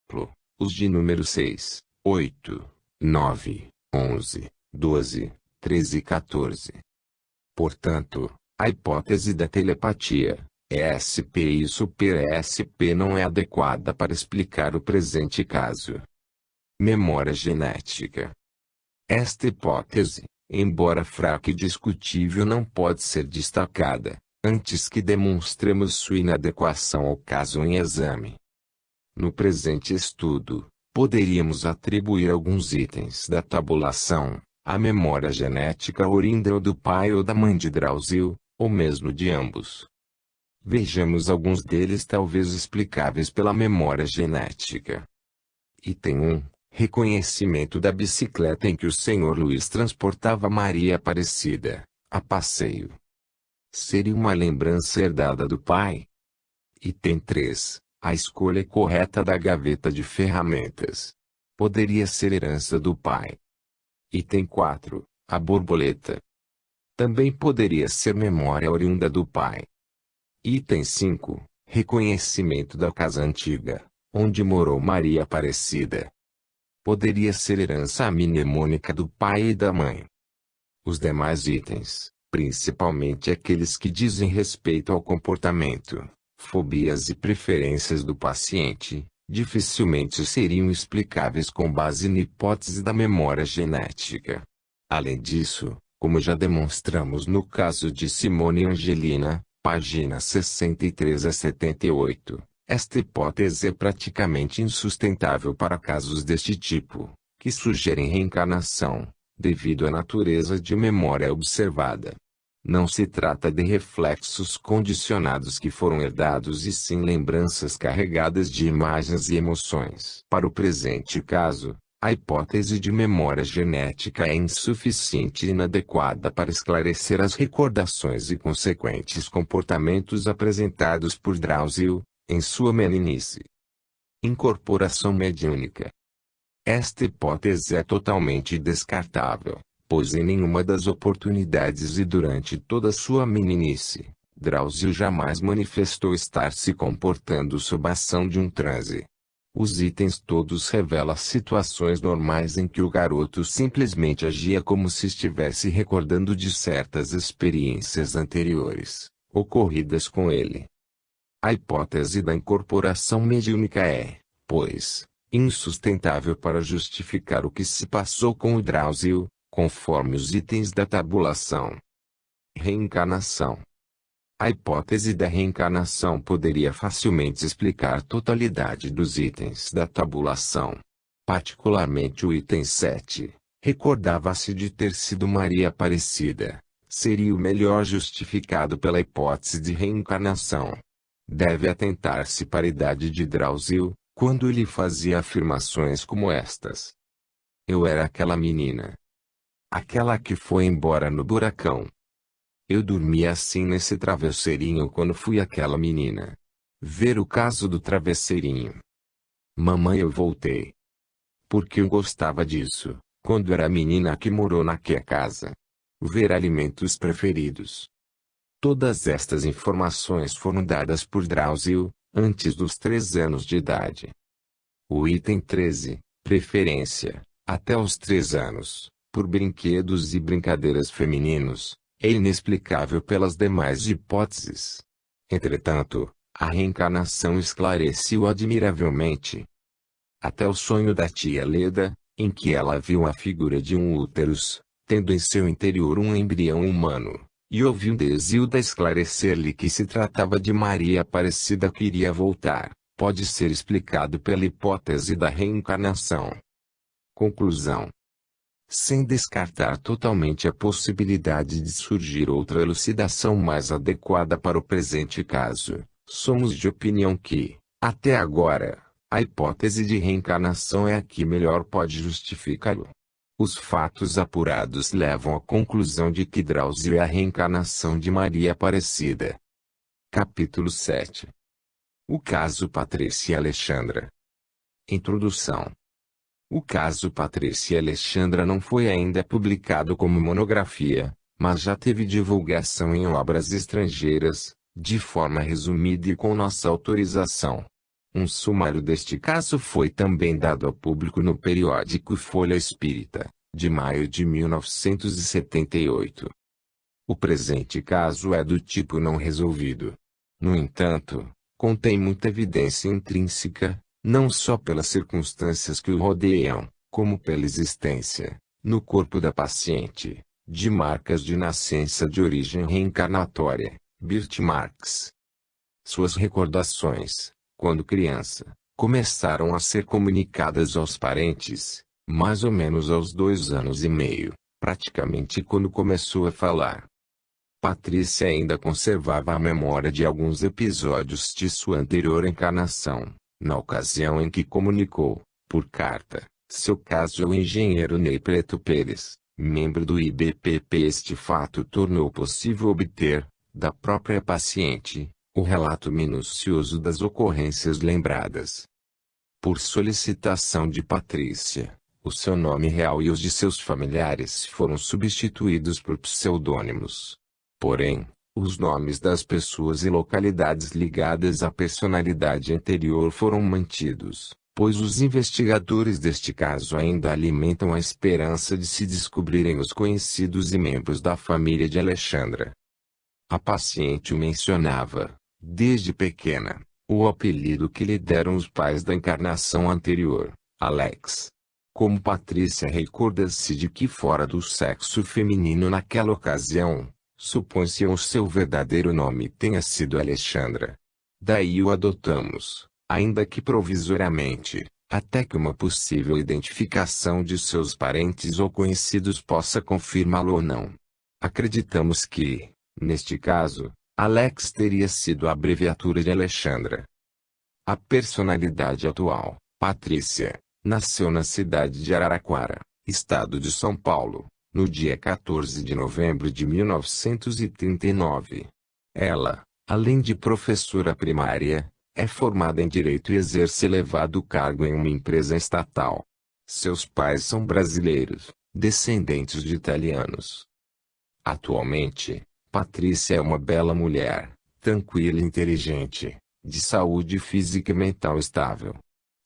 exemplo, os de número 6, 8, 9, 11, 12, 13 e 14. Portanto, a hipótese da telepatia, ESP e super-ESP não é adequada para explicar o presente caso. Memória genética. Esta hipótese, embora fraca e discutível, não pode ser destacada, antes que demonstremos sua inadequação ao caso em exame. No presente estudo, poderíamos atribuir alguns itens da tabulação à memória genética oriunda ou do pai ou da mãe de Drauzio, ou mesmo de ambos. Vejamos alguns deles talvez explicáveis pela memória genética. Item 1. Reconhecimento da bicicleta em que o Sr. Luiz transportava Maria Aparecida, a passeio. Seria uma lembrança herdada do pai? Item 3. A escolha correta da gaveta de ferramentas. Poderia ser herança do pai. Item 4. A borboleta. Também poderia ser memória oriunda do pai. Item 5. Reconhecimento da casa antiga, onde morou Maria Aparecida. Poderia ser herança mnemônica do pai e da mãe. Os demais itens, principalmente aqueles que dizem respeito ao comportamento, fobias e preferências do paciente, dificilmente seriam explicáveis com base na hipótese da memória genética. Além disso, como já demonstramos no caso de Simone e Angelina, páginas 63 a 78, esta hipótese é praticamente insustentável para casos deste tipo, que sugerem reencarnação, devido à natureza de memória observada. Não se trata de reflexos condicionados que foram herdados e sim lembranças carregadas de imagens e emoções. Para o presente caso, a hipótese de memória genética é insuficiente e inadequada para esclarecer as recordações e consequentes comportamentos apresentados por Drauzio, em sua meninice. Incorporação mediúnica. Esta hipótese é totalmente descartável, pois em nenhuma das oportunidades e durante toda sua meninice, Drauzio jamais manifestou estar se comportando sob a ação de um transe. Os itens todos revelam situações normais em que o garoto simplesmente agia como se estivesse recordando de certas experiências anteriores, ocorridas com ele. A hipótese da incorporação mediúnica é, pois, insustentável para justificar o que se passou com o Drauzio, conforme os itens da tabulação. Reencarnação. A hipótese da reencarnação poderia facilmente explicar a totalidade dos itens da tabulação. Particularmente o item 7, recordava-se de ter sido Maria Aparecida, seria o melhor justificado pela hipótese de reencarnação. Deve atentar-se para a idade de Drauzio, quando ele fazia afirmações como estas. Eu era aquela menina. Aquela que foi embora no buracão. Eu dormia assim nesse travesseirinho quando fui aquela menina. Ver o caso do travesseirinho. Mamãe, eu voltei. Porque eu gostava disso, quando era menina que morou naquela casa. Ver alimentos preferidos. Todas estas informações foram dadas por Drauzio, antes dos 3 anos de idade. O item 13, preferência, até os 3 anos, por brinquedos e brincadeiras femininos, é inexplicável pelas demais hipóteses. Entretanto, a reencarnação esclareceu admiravelmente. Até o sonho da tia Leda, em que ela viu a figura de um úterus, tendo em seu interior um embrião humano, e ouviu Desilda esclarecer-lhe que se tratava de Maria Aparecida que iria voltar, pode ser explicado pela hipótese da reencarnação. Conclusão. Sem descartar totalmente a possibilidade de surgir outra elucidação mais adequada para o presente caso, somos de opinião que, até agora, a hipótese de reencarnação é a que melhor pode justificá-lo. Os fatos apurados levam à conclusão de que Drauzio é a reencarnação de Maria Aparecida. Capítulo 7. O caso Patrícia e Alexandra. Introdução. O caso Patrícia e Alexandra não foi ainda publicado como monografia, mas já teve divulgação em obras estrangeiras, de forma resumida e com nossa autorização. Um sumário deste caso foi também dado ao público no periódico Folha Espírita, de maio de 1978. O presente caso é do tipo não resolvido. No entanto, contém muita evidência intrínseca, não só pelas circunstâncias que o rodeiam, como pela existência, no corpo da paciente, de marcas de nascença de origem reencarnatória, birthmarks. Suas recordações, quando criança, começaram a ser comunicadas aos parentes, mais ou menos aos 2 anos e meio, praticamente quando começou a falar. Patrícia ainda conservava a memória de alguns episódios de sua anterior encarnação, na ocasião em que comunicou, por carta, seu caso ao engenheiro Ney Preto Pérez, membro do IBPP. Este fato tornou possível obter, da própria paciente, o relato minucioso das ocorrências lembradas. Por solicitação de Patrícia, o seu nome real e os de seus familiares foram substituídos por pseudônimos. Porém, os nomes das pessoas e localidades ligadas à personalidade anterior foram mantidos, pois os investigadores deste caso ainda alimentam a esperança de se descobrirem os conhecidos e membros da família de Alexandra. A paciente o mencionava, desde pequena, o apelido que lhe deram os pais da encarnação anterior, Alex. Como Patrícia recorda-se de que fora do sexo feminino naquela ocasião, supõe-se o seu verdadeiro nome tenha sido Alexandra. Daí o adotamos, ainda que provisoriamente, até que uma possível identificação de seus parentes ou conhecidos possa confirmá-lo ou não. Acreditamos que, neste caso, Alex teria sido a abreviatura de Alexandra. A personalidade atual, Patrícia, nasceu na cidade de Araraquara, estado de São Paulo, no dia 14 de novembro de 1939. Ela, além de professora primária, é formada em Direito e exerce elevado cargo em uma empresa estatal. Seus pais são brasileiros, descendentes de italianos. Atualmente, Patrícia é uma bela mulher, tranquila e inteligente, de saúde física e mental estável.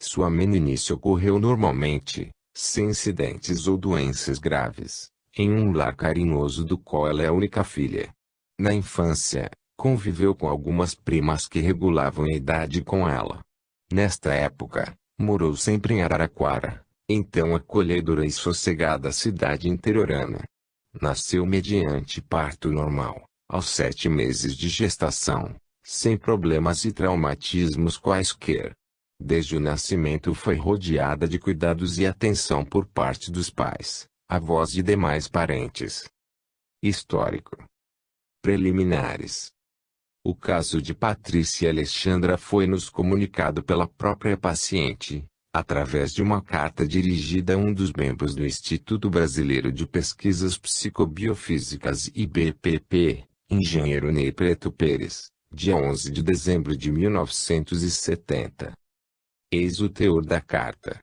Sua meninice ocorreu normalmente, sem incidentes ou doenças graves, em um lar carinhoso do qual ela é a única filha. Na infância, conviveu com algumas primas que regulavam a idade com ela. Nesta época, morou sempre em Araraquara, então acolhedora e sossegada cidade interiorana. Nasceu mediante parto normal, aos 7 meses de gestação, sem problemas e traumatismos quaisquer. Desde o nascimento foi rodeada de cuidados e atenção por parte dos pais, avós e demais parentes. Histórico. Preliminares. O caso de Patrícia Alexandra foi-nos comunicado pela própria paciente, através de uma carta dirigida a um dos membros do Instituto Brasileiro de Pesquisas Psicobiofísicas IBPP, engenheiro Ney Preto Pérez, dia 11 de dezembro de 1970. Eis o teor da carta.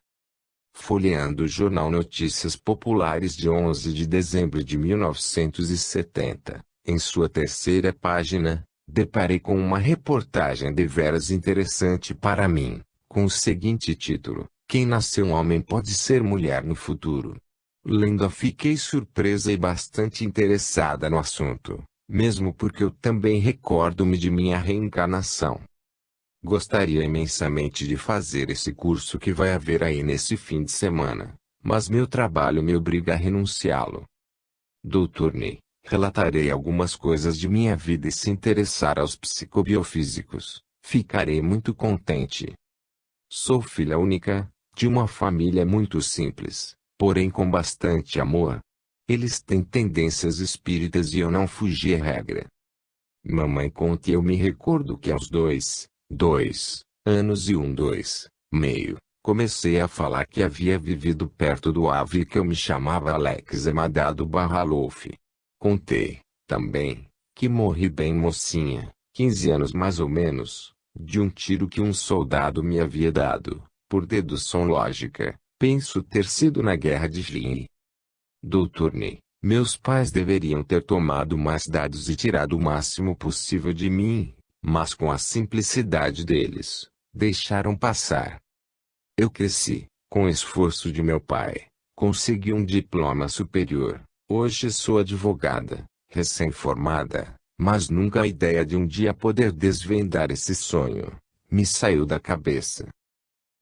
Folheando o jornal Notícias Populares de 11 de dezembro de 1970, em sua terceira página, deparei com uma reportagem deveras interessante para mim, com o seguinte título: Quem nasceu um homem pode ser mulher no futuro. Lendo-a fiquei surpresa e bastante interessada no assunto, mesmo porque eu também recordo-me de minha reencarnação. Gostaria imensamente de fazer esse curso que vai haver aí nesse fim de semana, mas meu trabalho me obriga a renunciá-lo. Dr. Ney, relatarei algumas coisas de minha vida e se interessar aos psicobiofísicos, ficarei muito contente. Sou filha única, de uma família muito simples, porém com bastante amor. Eles têm tendências espíritas e eu não fugi à regra. Mamãe conta e eu me recordo que aos 2 anos e 2 meio, comecei a falar que havia vivido perto do ave e que eu me chamava Alex Emadado Barralouf. Contei, também, que morri bem mocinha, 15 anos mais ou menos, de um tiro que um soldado me havia dado, por dedução lógica, penso ter sido na guerra de Jin. Dr. Ney, meus pais deveriam ter tomado mais dados e tirado o máximo possível de mim, mas com a simplicidade deles, deixaram passar. Eu cresci, com o esforço de meu pai, consegui um diploma superior, hoje sou advogada, recém-formada, mas nunca a ideia de um dia poder desvendar esse sonho me saiu da cabeça.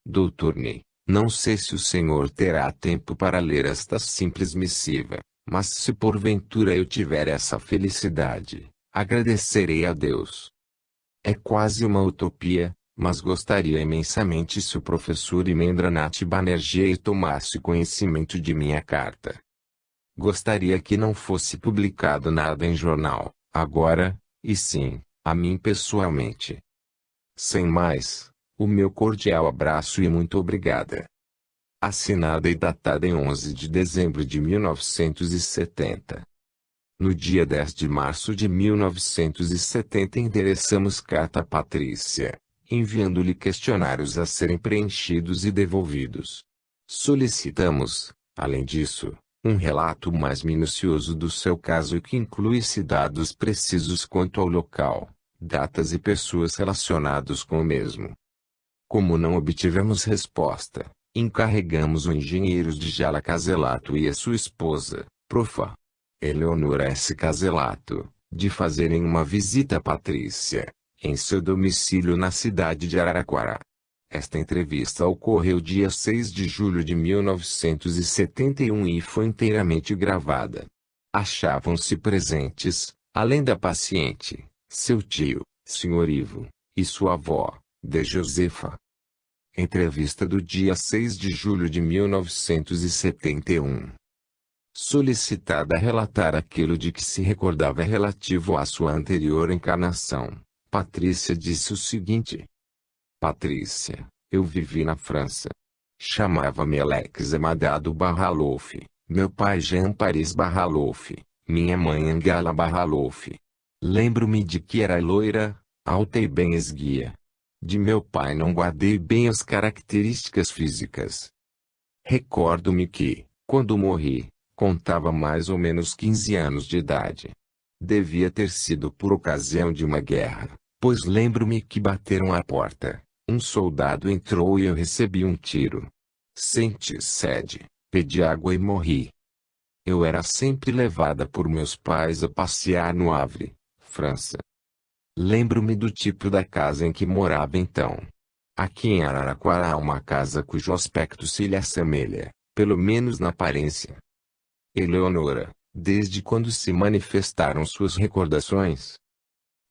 Doutor Ney, não sei se o senhor terá tempo para ler esta simples missiva, mas se porventura eu tiver essa felicidade, agradecerei a Deus. É quase uma utopia, mas gostaria imensamente se o professor Imendranath Banerjee tomasse conhecimento de minha carta. Gostaria que não fosse publicado nada em jornal, agora, e sim, a mim pessoalmente. Sem mais, o meu cordial abraço e muito obrigada. Assinada e datada em 11 de dezembro de 1970. No dia 10 de março de 1970 endereçamos carta a Patrícia, enviando-lhe questionários a serem preenchidos e devolvidos. Solicitamos, além disso, um relato mais minucioso do seu caso que incluísse dados precisos quanto ao local, datas e pessoas relacionadas com o mesmo. Como não obtivemos resposta, encarregamos o engenheiro de Jala Caselato e a sua esposa, Profa. Eleonora S. Caselato, de fazerem uma visita a Patrícia, em seu domicílio na cidade de Araraquara. Esta entrevista ocorreu dia 6 de julho de 1971 e foi inteiramente gravada. Achavam-se presentes, além da paciente, seu tio, Sr. Ivo, e sua avó, de Josefa. Entrevista do dia 6 de julho de 1971. Solicitada a relatar aquilo de que se recordava relativo à sua anterior encarnação, Patrícia disse o seguinte. Patrícia, eu vivi na França. Chamava-me Alex Amadado Barralouf, meu pai Jean Paris Barralouf, minha mãe Angela Barralouf. Lembro-me de que era loira, alta e bem esguia. De meu pai não guardei bem as características físicas. Recordo-me que, quando morri, contava mais ou menos 15 anos de idade. Devia ter sido por ocasião de uma guerra, pois lembro-me que bateram à porta. Um soldado entrou e eu recebi um tiro. Senti sede, pedi água e morri. Eu era sempre levada por meus pais a passear no Havre, França. Lembro-me do tipo da casa em que morava então. Aqui em Araraquara há uma casa cujo aspecto se lhe assemelha, pelo menos na aparência. Eleonora, desde quando se manifestaram suas recordações?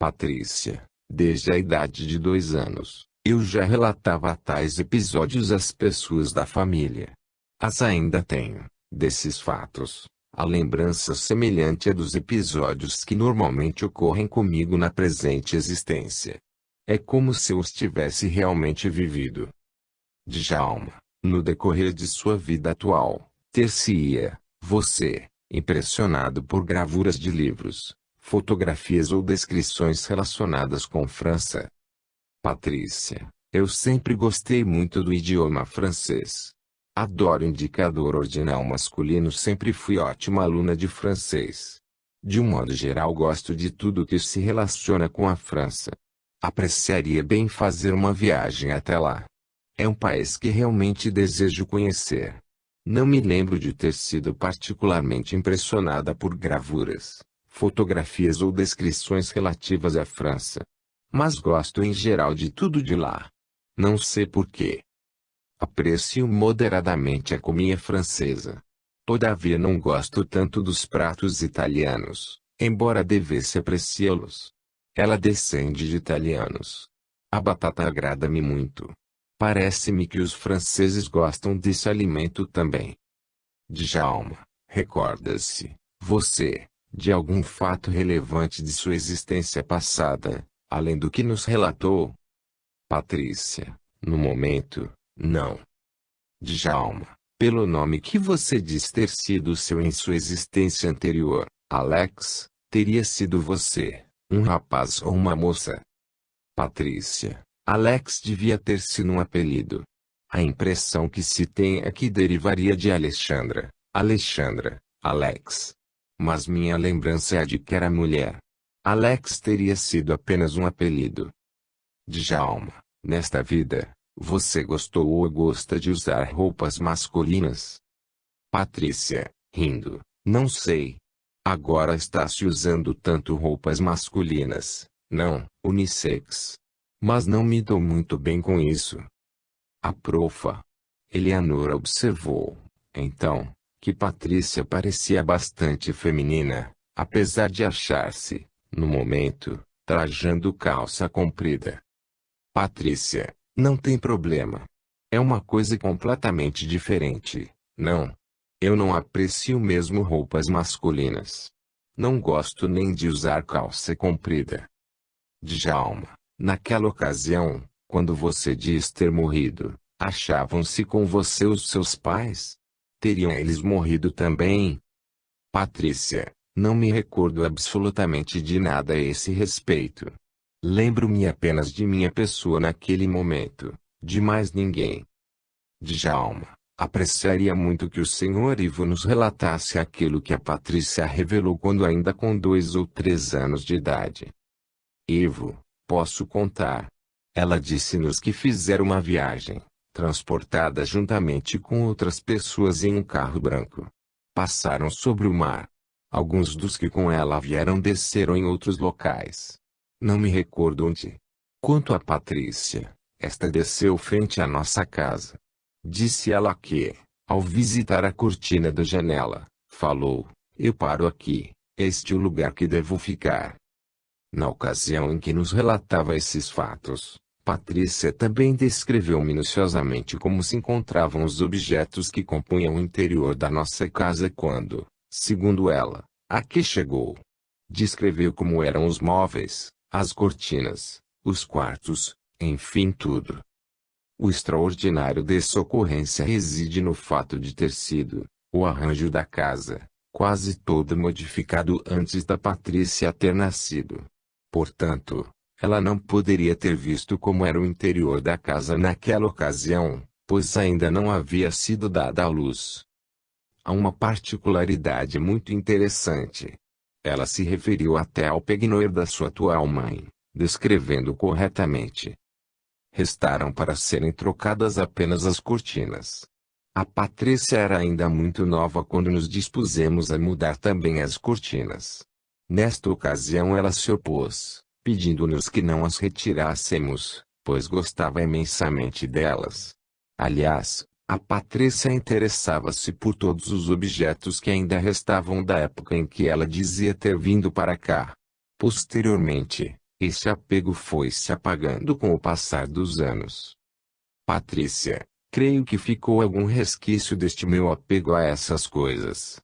Patrícia, desde a idade de 2 anos, eu já relatava tais episódios às pessoas da família. As ainda tenho, desses fatos, a lembrança semelhante à dos episódios que normalmente ocorrem comigo na presente existência. É como se eu os tivesse realmente vivido. Djalma, no decorrer de sua vida atual, ter-se-ia, você, impressionado por gravuras de livros, fotografias ou descrições relacionadas com França. Patrícia, eu sempre gostei muito do idioma francês. Adoro indicador ordinal masculino, sempre fui ótima aluna de francês. De um modo geral gosto de tudo que se relaciona com a França. Apreciaria bem fazer uma viagem até lá. É um país que realmente desejo conhecer. Não me lembro de ter sido particularmente impressionada por gravuras, fotografias ou descrições relativas à França. Mas gosto em geral de tudo de lá. Não sei porquê. Aprecio moderadamente a comida francesa. Todavia não gosto tanto dos pratos italianos, embora devesse apreciá-los. Ela descende de italianos. A batata agrada-me muito. Parece-me que os franceses gostam desse alimento também. Djalma, recorda-se, você, de algum fato relevante de sua existência passada, além do que nos relatou? Patrícia, no momento, não. Djalma, pelo nome que você diz ter sido seu em sua existência anterior, Alex, teria sido você, um rapaz ou uma moça? Patrícia, Alex devia ter sido um apelido. A impressão que se tem é que derivaria de Alexandra, Alex. Mas minha lembrança é a de que era mulher. Alex teria sido apenas um apelido. Djalma, Nesta vida, você gostou ou gosta de usar roupas masculinas? Patrícia, rindo, não sei. Agora está se usando tanto roupas masculinas, não, unissex. Mas não me dou muito bem com isso. A profa. Eleanor observou, então, que Patrícia parecia bastante feminina, apesar de achar-se, no momento, trajando calça comprida. Patrícia, não tem problema. É uma coisa completamente diferente, não? Eu não aprecio mesmo roupas masculinas. Não gosto nem de usar calça comprida. Djalma, naquela ocasião, quando você diz ter morrido, achavam-se com você os seus pais? Teriam eles morrido também? Patrícia, não me recordo absolutamente de nada a esse respeito. Lembro-me apenas de minha pessoa naquele momento, de mais ninguém. Djalma, apreciaria muito que o Sr. Ivo nos relatasse aquilo que a Patrícia revelou quando ainda com 2 ou 3 anos de idade. Ivo, posso contar. Ela disse-nos que fizeram uma viagem, transportada juntamente com outras pessoas em um carro branco. Passaram sobre o mar. Alguns dos que com ela vieram desceram em outros locais. Não me recordo onde. Quanto a Patrícia, esta desceu frente à nossa casa. Disse ela que, ao visitar a cortina da janela, falou: eu paro aqui, este é o lugar que devo ficar. Na ocasião em que nos relatava esses fatos, Patrícia também descreveu minuciosamente como se encontravam os objetos que compunham o interior da nossa casa quando, segundo ela, aqui chegou. Descreveu como eram os móveis, as cortinas, os quartos, enfim tudo. O extraordinário dessa ocorrência reside no fato de ter sido, o arranjo da casa, quase todo modificado antes da Patrícia ter nascido. Portanto, ela não poderia ter visto como era o interior da casa naquela ocasião, pois ainda não havia sido dada à luz. Há uma particularidade muito interessante. Ela se referiu até ao pegnoir da sua atual mãe, descrevendo corretamente. Restaram para serem trocadas apenas as cortinas. A Patrícia era ainda muito nova quando nos dispusemos a mudar também as cortinas. Nesta ocasião ela se opôs, pedindo-nos que não as retirássemos, pois gostava imensamente delas. Aliás, a Patrícia interessava-se por todos os objetos que ainda restavam da época em que ela dizia ter vindo para cá. Posteriormente, esse apego foi se apagando com o passar dos anos. Patrícia, creio que ficou algum resquício deste meu apego a essas coisas.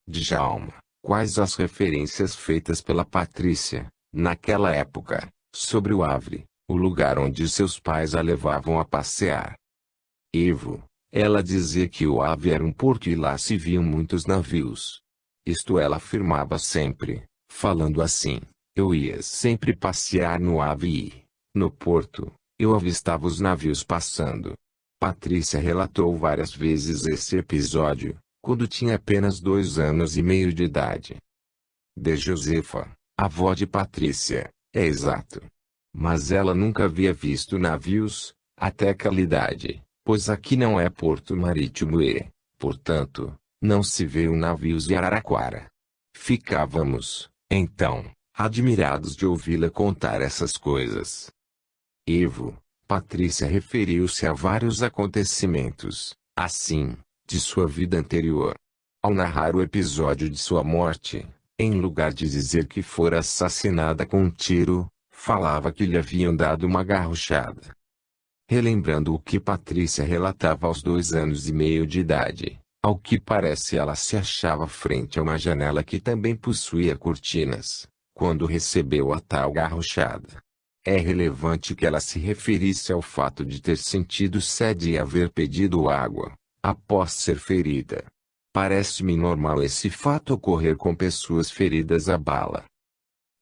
Djalma, quais as referências feitas pela Patrícia, naquela época, sobre o Havre, o lugar onde seus pais a levavam a passear? Ivo, ela dizia que o Havre era um porto e lá se viam muitos navios. Isto ela afirmava sempre, falando assim: eu ia sempre passear no Havre e, no porto, eu avistava os navios passando. Patrícia relatou várias vezes esse episódio, quando tinha apenas 2 anos e meio de idade. De Josefa, avó de Patrícia, é exato. Mas ela nunca havia visto navios, até aquela idade, pois aqui não é porto marítimo e, portanto, não se vê navios em Araraquara. Ficávamos, então, admirados de ouvi-la contar essas coisas. Ivo, Patrícia referiu-se a vários acontecimentos, assim, de sua vida anterior. Ao narrar o episódio de sua morte, em lugar de dizer que fora assassinada com um tiro, falava que lhe haviam dado uma garrochada. Relembrando o que Patrícia relatava aos 2 anos e meio de idade, ao que parece ela se achava frente a uma janela que também possuía cortinas, quando recebeu a tal garrochada. É relevante que ela se referisse ao fato de ter sentido sede e haver pedido água, após ser ferida. Parece-me normal esse fato ocorrer com pessoas feridas a bala.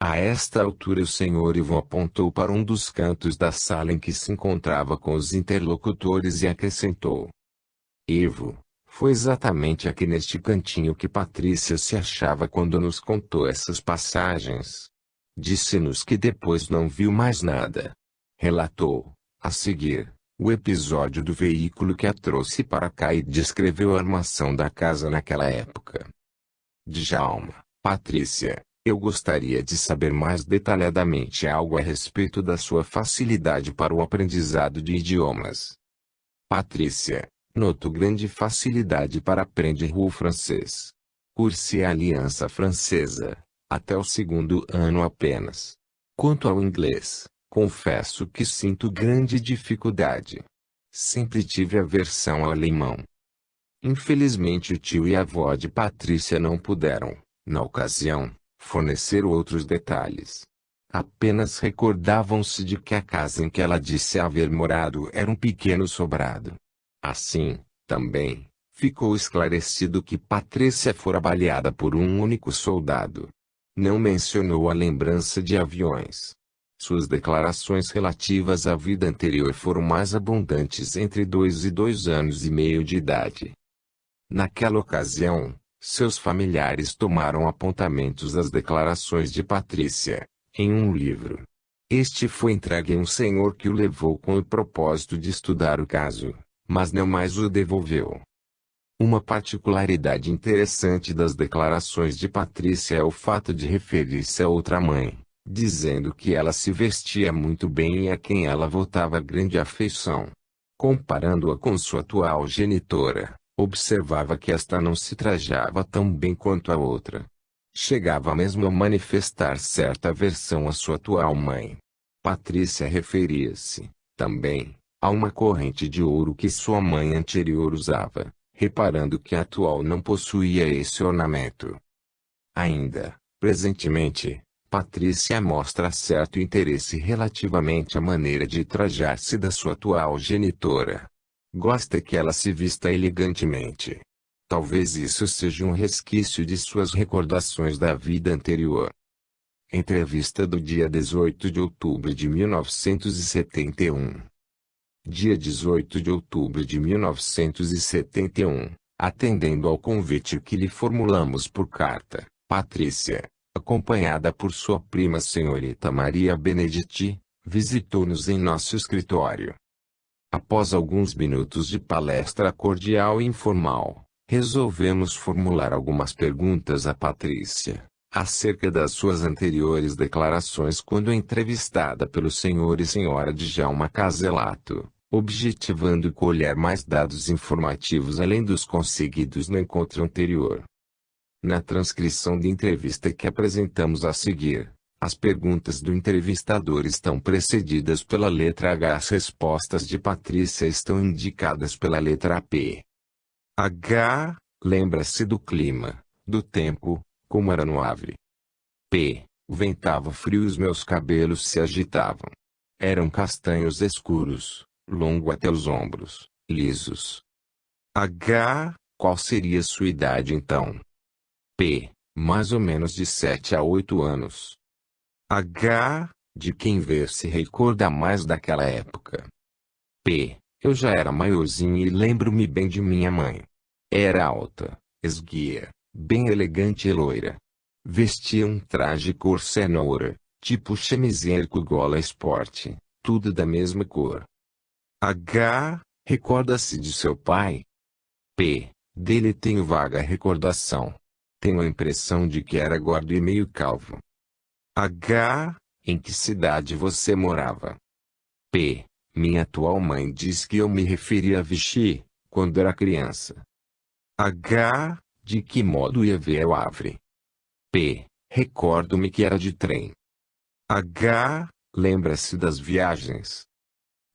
A esta altura o Sr. Ivo apontou para um dos cantos da sala em que se encontrava com os interlocutores e acrescentou: Ivo, foi exatamente aqui neste cantinho que Patrícia se achava quando nos contou essas passagens. Disse-nos que depois não viu mais nada. Relatou, A seguir, o episódio do veículo que a trouxe para cá e descreveu a armação da casa naquela época. Djalma: Patrícia, eu gostaria de saber mais detalhadamente algo a respeito da sua facilidade para o aprendizado de idiomas. Patrícia: noto grande facilidade para aprender o francês. Cursei a Aliança Francesa, até o segundo ano apenas. Quanto ao inglês, confesso que sinto grande dificuldade. Sempre tive aversão ao alemão. Infelizmente o tio e a avó de Patrícia não puderam, na ocasião, fornecer outros detalhes. Apenas recordavam-se de que a casa em que ela disse haver morado era um pequeno sobrado. Assim, também, ficou esclarecido que Patrícia fora baleada por um único soldado. Não mencionou a lembrança de aviões. Suas declarações relativas à vida anterior foram mais abundantes entre 2 e 2 anos e meio de idade. Naquela ocasião, seus familiares tomaram apontamentos das declarações de Patrícia, em um livro. Este foi entregue a um senhor que o levou com o propósito de estudar o caso, mas não mais o devolveu. Uma particularidade interessante das declarações de Patrícia é o fato de referir-se a outra mãe, dizendo que ela se vestia muito bem e a quem ela votava grande afeição. Comparando-a com sua atual genitora, observava que esta não se trajava tão bem quanto a outra. Chegava mesmo a manifestar certa aversão à sua atual mãe. Patrícia referia-se, também, a uma corrente de ouro que sua mãe anterior usava, reparando que a atual não possuía esse ornamento. Ainda, presentemente, Patrícia mostra certo interesse relativamente à maneira de trajar-se da sua atual genitora. Gosta que ela se vista elegantemente. Talvez isso seja um resquício de suas recordações da vida anterior. Entrevista do dia 18 de outubro de 1971. Dia 18 de outubro de 1971, atendendo ao convite que lhe formulamos por carta, Patrícia, acompanhada por sua prima senhorita Maria Benedetti, visitou-nos em nosso escritório. Após alguns minutos de palestra cordial e informal, resolvemos formular algumas perguntas a Patrícia, acerca das suas anteriores declarações quando entrevistada pelo senhor e senhora Djalma Casellato, objetivando colher mais dados informativos além dos conseguidos no encontro anterior. Na transcrição de entrevista que apresentamos a seguir, as perguntas do entrevistador estão precedidas pela letra H. As respostas de Patrícia estão indicadas pela letra P. H. Lembra-se do clima, do tempo, como era no Havre. P. Ventava frio e os meus cabelos se agitavam. Eram castanhos escuros, longo até os ombros, lisos. H. Qual seria sua idade então? P. Mais ou menos de 7 a 8 anos. H. De quem ver se recorda mais daquela época? P. Eu já era maiorzinho e lembro-me bem de minha mãe. Era alta, esguia, bem elegante e loira. Vestia um traje cor cenoura, tipo chemiser com gola esporte, tudo da mesma cor. H. Recorda-se de seu pai? P. Dele tenho vaga recordação. Tenho a impressão de que era gordo e meio calvo. H. Em que cidade você morava? P. Minha atual mãe diz que eu me referia a Vichy, quando era criança. H. De que modo ia ver ao Havre? P. Recordo-me que era de trem. H. Lembra-se das viagens?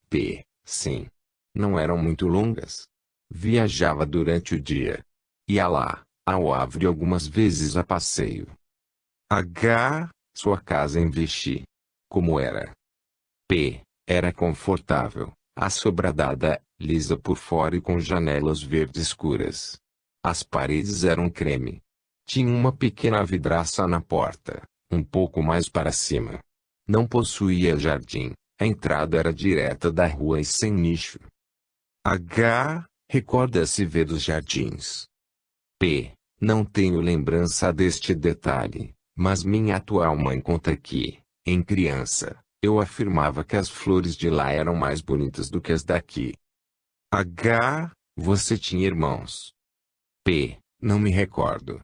P. Sim. Não eram muito longas. Viajava durante o dia. Ia lá, ao Havre algumas vezes a passeio. H. Sua casa em Vichy. Como era? P. Era confortável, assobradada, lisa por fora e com janelas verde escuras. As paredes eram creme. Tinha uma pequena vidraça na porta, um pouco mais para cima. Não possuía jardim, a entrada era direta da rua e sem nicho. H. Recorda-se ver dos jardins? P. Não tenho lembrança deste detalhe, mas minha atual mãe conta que, em criança, Eu afirmava que as flores de lá eram mais bonitas do que as daqui. H. Você tinha irmãos? P. Não me recordo.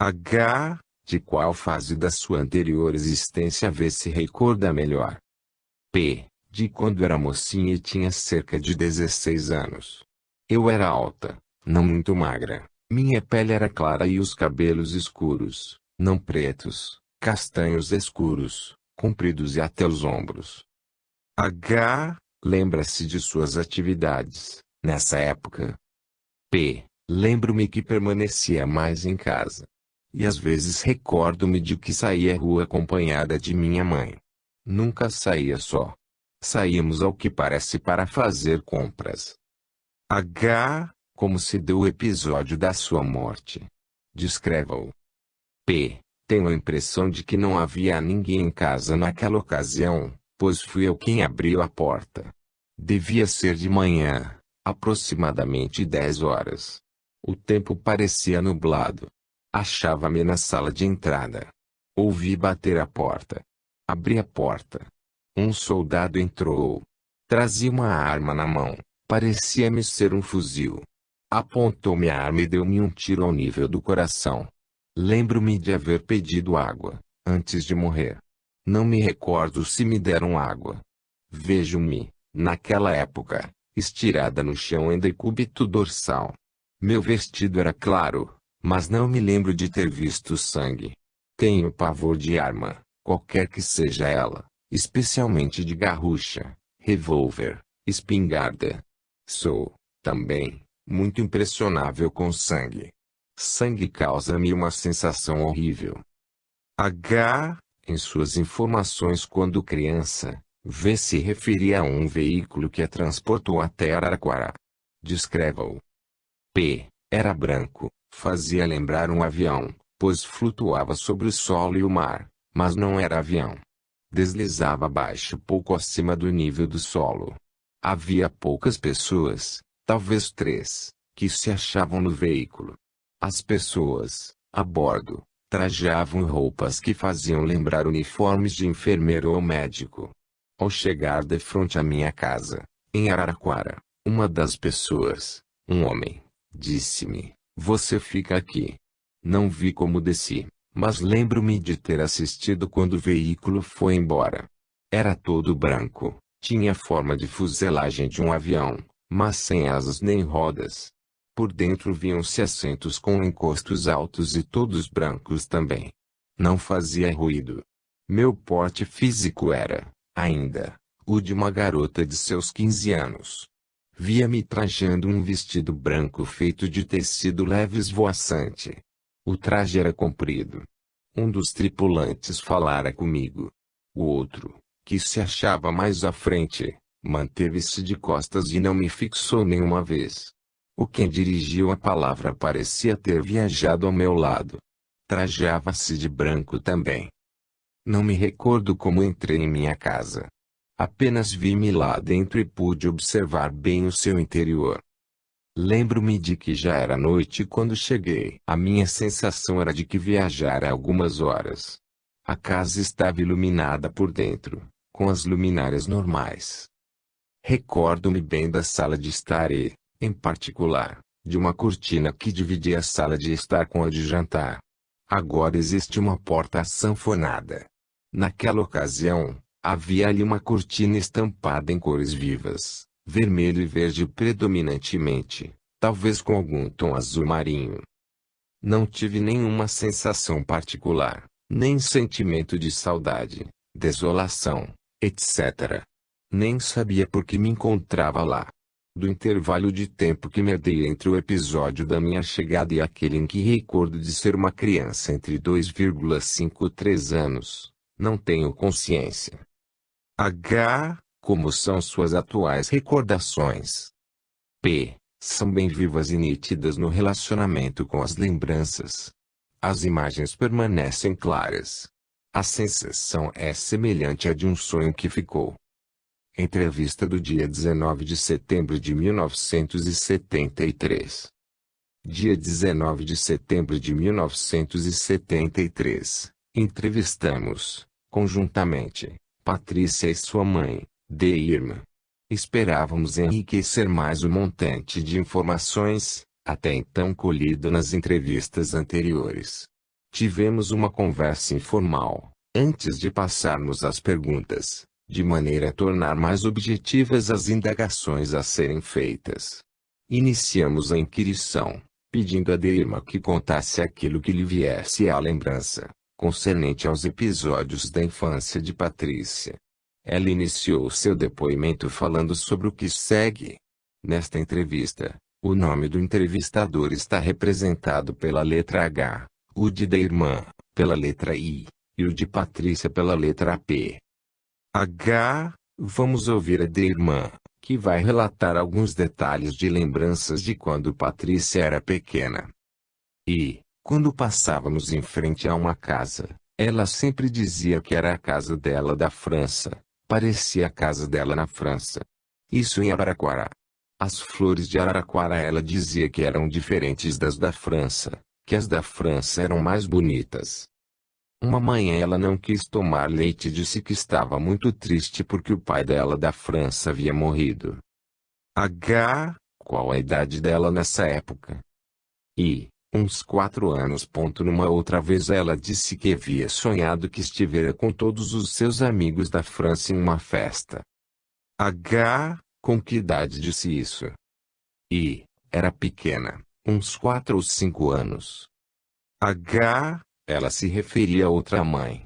H. De qual fase da sua anterior existência vê se recorda melhor? P. De quando era mocinha e tinha cerca de 16 anos. Eu era alta, não muito magra. Minha pele era clara e os cabelos escuros, não pretos, castanhos escuros, compridos e até os ombros. H. Lembra-se de suas atividades, nessa época? P. Lembro-me que permanecia mais em casa. E às vezes recordo-me de que saía à rua acompanhada de minha mãe. Nunca saía só. Saíamos ao que parece para fazer compras. H. Como se deu o episódio da sua morte? Descreva-o. P. Tenho a impressão de que não havia ninguém em casa naquela ocasião, pois fui eu quem abriu a porta. Devia ser de manhã, aproximadamente 10 horas. O tempo parecia nublado. Achava-me na sala de entrada. Ouvi bater a porta. Abri a porta. Um soldado entrou. Trazia uma arma na mão. Parecia-me ser um fuzil. Apontou-me a arma e deu-me um tiro ao nível do coração. Lembro-me de haver pedido água, antes de morrer. Não me recordo se me deram água. Vejo-me, naquela época, estirada no chão em decúbito dorsal. Meu vestido era claro, mas não me lembro de ter visto sangue. Tenho pavor de arma, qualquer que seja ela, especialmente de garrucha, revólver, espingarda. Sou, também, muito impressionável com sangue. Sangue causa-me uma sensação horrível. H. Em suas informações quando criança, V se referia a um veículo que a transportou até Araraquara. Descreva-o. P. Era branco, fazia lembrar um avião, pois flutuava sobre o solo e o mar, mas não era avião. Deslizava abaixo pouco acima do nível do solo. Havia poucas pessoas, talvez 3, que se achavam no veículo. As pessoas, a bordo, trajavam roupas que faziam lembrar uniformes de enfermeiro ou médico. Ao chegar de frente à minha casa, em Araraquara, uma das pessoas, um homem, disse-me: "Você fica aqui." Não vi como desci, mas lembro-me de ter assistido quando o veículo foi embora. Era todo branco, tinha forma de fuselagem de um avião, mas sem asas nem rodas. Por dentro viam-se assentos com encostos altos e todos brancos também. Não fazia ruído. Meu porte físico era, ainda, o de uma garota de seus 15 anos. Via-me trajando um vestido branco feito de tecido leve esvoaçante. O traje era comprido. Um dos tripulantes falara comigo. O outro, que se achava mais à frente, manteve-se de costas e não me fixou nenhuma vez. O quem dirigiu a palavra parecia ter viajado ao meu lado. Trajava-se de branco também. Não me recordo como entrei em minha casa. Apenas vi-me lá dentro e pude observar bem o seu interior. Lembro-me de que já era noite quando cheguei. A minha sensação era de que viajara algumas horas. A casa estava iluminada por dentro, com as luminárias normais. Recordo-me bem da sala de estar e, em particular, de uma cortina que dividia a sala de estar com a de jantar. Agora existe uma porta sanfonada. Naquela ocasião, havia ali uma cortina estampada em cores vivas, vermelho e verde predominantemente, talvez com algum tom azul marinho. Não tive nenhuma sensação particular, nem sentimento de saudade, desolação, etc. Nem sabia por que me encontrava lá. Do intervalo de tempo que me dei entre o episódio da minha chegada e aquele em que recordo de ser uma criança entre 2,5 e 3 anos, não tenho consciência. H. Como são suas atuais recordações? P. São bem vivas e nítidas no relacionamento com as lembranças. As imagens permanecem claras. A sensação é semelhante à de um sonho que ficou. Entrevista do dia 19 de setembro de 1973. Dia 19 de setembro de 1973, entrevistamos, conjuntamente, Patrícia e sua mãe, D. Irma. Esperávamos enriquecer mais o montante de informações, até então colhido nas entrevistas anteriores. Tivemos uma conversa informal, antes de passarmos às perguntas, de maneira a tornar mais objetivas as indagações a serem feitas. Iniciamos a inquirição, pedindo a D. Irma que contasse aquilo que lhe viesse à lembrança, concernente aos episódios da infância de Patrícia. Ela iniciou seu depoimento falando sobre o que segue. Nesta entrevista, o nome do entrevistador está representado pela letra H, o de D. Irma, pela letra I, e o de Patrícia pela letra P. H. Vamos ouvir a D. Irma, que vai relatar alguns detalhes de lembranças de quando Patrícia era pequena. E, quando passávamos em frente a uma casa, ela sempre dizia que era a casa dela da França. Parecia a casa dela na França. Isso em Araraquara. As flores de Araraquara ela dizia que eram diferentes das da França, que as da França eram mais bonitas. Uma manhã ela não quis tomar leite e disse que estava muito triste porque o pai dela da França havia morrido. H. Qual a idade dela nessa época? I. Uns 4 anos. Numa outra vez ela disse que havia sonhado que estivera com todos os seus amigos da França em uma festa. H. Com que idade disse isso? I. Era pequena, uns 4 ou 5 anos. H. Ela se referia a outra mãe.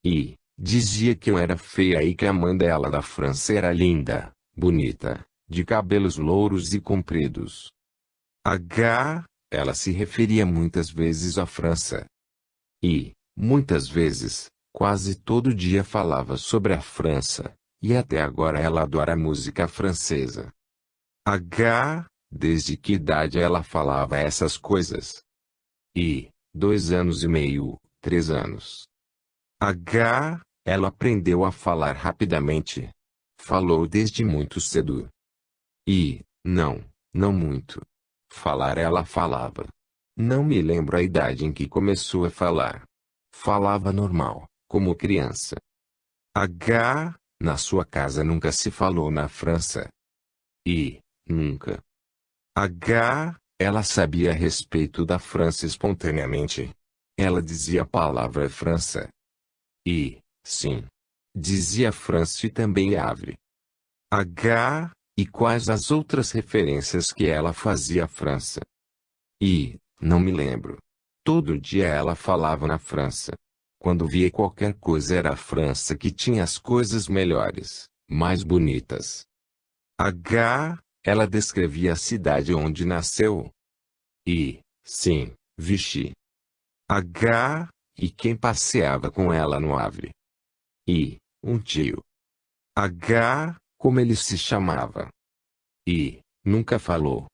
I. Dizia que eu era feia e que a mãe dela da França era linda, bonita, de cabelos louros e compridos. H. Ela se referia muitas vezes à França. E, muitas vezes, quase todo dia falava sobre a França, e até agora ela adora a música francesa. H. Desde que idade ela falava essas coisas? I. 2 anos e meio, 3 anos. H. Ela aprendeu a falar rapidamente. Falou desde muito cedo. I. Não muito. Falar ela falava. Não me lembro a idade em que começou a falar. Falava normal, como criança. H. Na sua casa nunca se falou na França? I. Nunca. H. Ela sabia a respeito da França espontaneamente. Ela dizia a palavra França. I. Sim. Dizia França e também Havre. H. E quais as outras referências que ela fazia à França? I. Não me lembro. Todo dia ela falava na França. Quando via qualquer coisa era a França que tinha as coisas melhores, mais bonitas. H. Ela descrevia a cidade onde nasceu? I. Sim, Vichy. H. E quem passeava com ela no Havre? I. Um tio. H. Como ele se chamava? I. Nunca falou.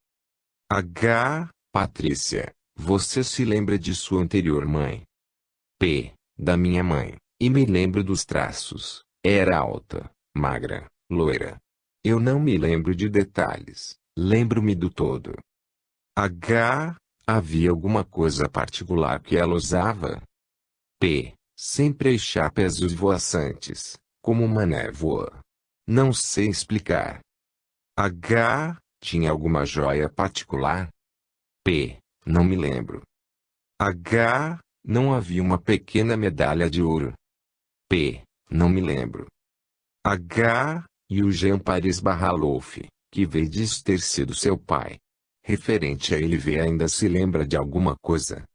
H. Patrícia, você se lembra de sua anterior mãe? P. Da minha mãe, e me lembro dos traços. Era alta, magra, loira. Eu não me lembro de detalhes, lembro-me do todo. H. Havia alguma coisa particular que ela usava? P. Sempre as chapéus voaçantes, como uma névoa. Não sei explicar. H. Tinha alguma joia particular? P. Não me lembro. H. Não havia uma pequena medalha de ouro? P. Não me lembro. H. E o Jean Paris Barralouf, que veio diz ter sido seu pai. Referente a ele ainda se lembra de alguma coisa?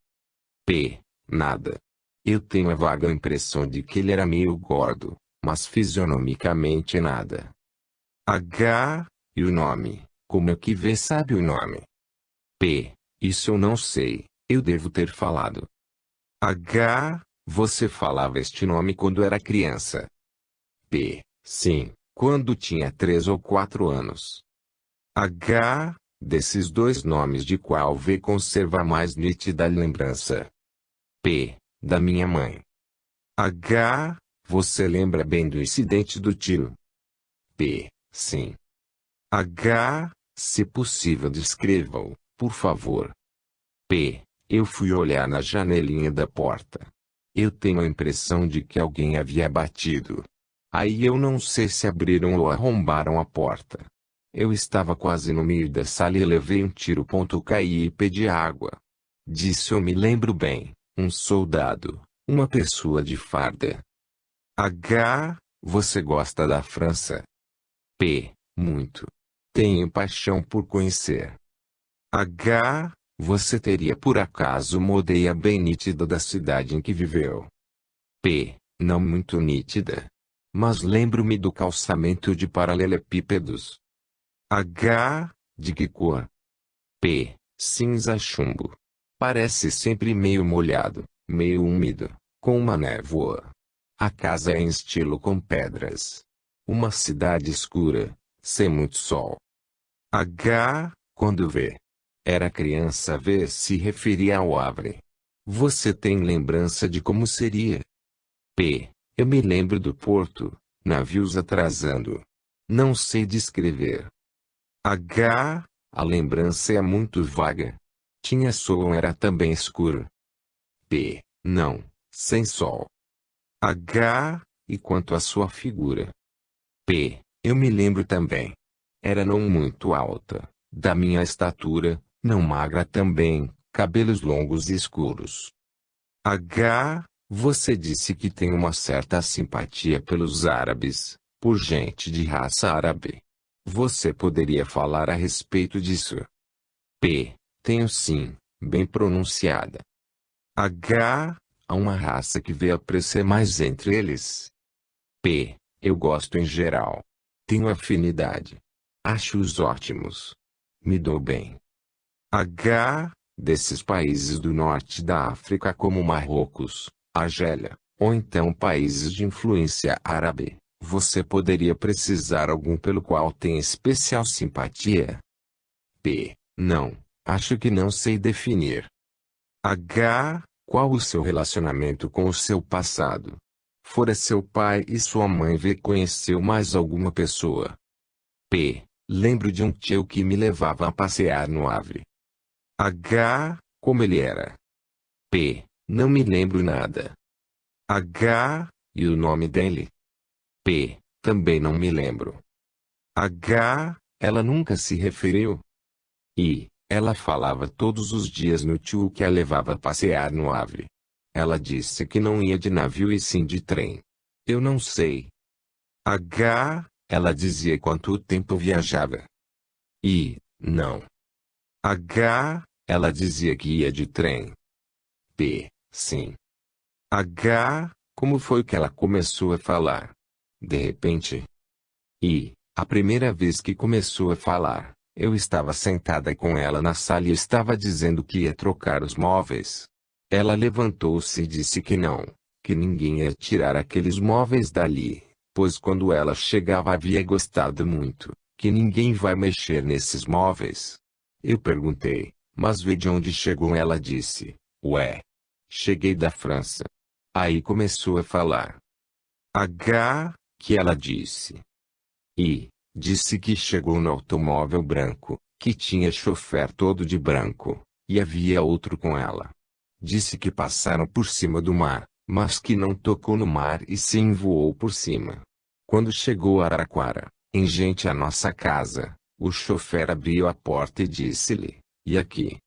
P. Nada. Eu tenho a vaga impressão de que ele era meio gordo, mas fisionomicamente nada. H. E o nome, como é que vê sabe o nome? P. Isso eu não sei, eu devo ter falado. H. Você falava este nome quando era criança? P. Sim, quando tinha 3 ou 4 anos. H. Desses dois nomes de qual V conserva a mais nítida lembrança? P. Da minha mãe. H. Você lembra bem do incidente do tiro? P. Sim. H. Se possível descreva-o, por favor. P. Eu fui olhar na janelinha da porta. Eu tenho a impressão de que alguém havia batido. Aí eu não sei se abriram ou arrombaram a porta. Eu estava quase no meio da sala e levei um tiro. Caí e pedi água. Disso eu me lembro bem. Um soldado, uma pessoa de farda. H. Você gosta da França? P. Muito. Tenho paixão por conhecer. H. Você teria por acaso uma ideia bem nítida da cidade em que viveu? P. Não muito nítida. Mas lembro-me do calçamento de paralelepípedos. H. De que cor? P. Cinza chumbo. Parece sempre meio molhado, meio úmido, com uma névoa. A casa é em estilo com pedras. Uma cidade escura, sem muito sol. H. Quando vê. Era criança, V se referia ao Havre. Você tem lembrança de como seria? P. Eu me lembro do porto, navios atrasando. Não sei descrever. H. A lembrança é muito vaga. Tinha sol ou era também escuro? P. Não, sem sol. H. E quanto à sua figura? P. Eu me lembro também. Era não muito alta, da minha estatura, não magra também, cabelos longos e escuros. H. Você disse que tem uma certa simpatia pelos árabes, por gente de raça árabe. Você poderia falar a respeito disso? P. Tenho sim, bem pronunciada. H. Há uma raça que vê aparecer mais entre eles? P. Eu gosto em geral. Tenho afinidade. Acho-os ótimos. Me dou bem. H. Desses países do norte da África como Marrocos, Argélia, ou então países de influência árabe, você poderia precisar algum pelo qual tem especial simpatia? P. Não, acho que não sei definir. H. Qual o seu relacionamento com o seu passado? Fora seu pai e sua mãe, V conheceu mais alguma pessoa? P. Lembro de um tio que me levava a passear no Havre. H. Como ele era? P. Não me lembro nada. H. E o nome dele? P. Também não me lembro. H. Ela nunca se referiu? I. Ela falava todos os dias no tio que a levava a passear no Havre. Ela disse que não ia de navio e sim de trem. Eu não sei. H. Ela dizia quanto tempo viajava? I. Não. H. Ela dizia que ia de trem. P. Sim. H. Como foi que ela começou a falar? De repente. I. A primeira vez que começou a falar, eu estava sentada com ela na sala e estava dizendo que ia trocar os móveis. Ela levantou-se e disse que não, que ninguém ia tirar aqueles móveis dali, pois quando ela chegava havia gostado muito, que ninguém vai mexer nesses móveis. Eu perguntei, mas vê de onde chegou? Ela disse, ué, cheguei da França. Aí começou a falar. H. Que ela disse? I. Disse que chegou no automóvel branco, que tinha chofer todo de branco, e havia outro com ela. Disse que passaram por cima do mar, mas que não tocou no mar e sim voou por cima. Quando chegou a Araraquara, em gente à nossa casa, o chofer abriu a porta e disse-lhe, e aqui?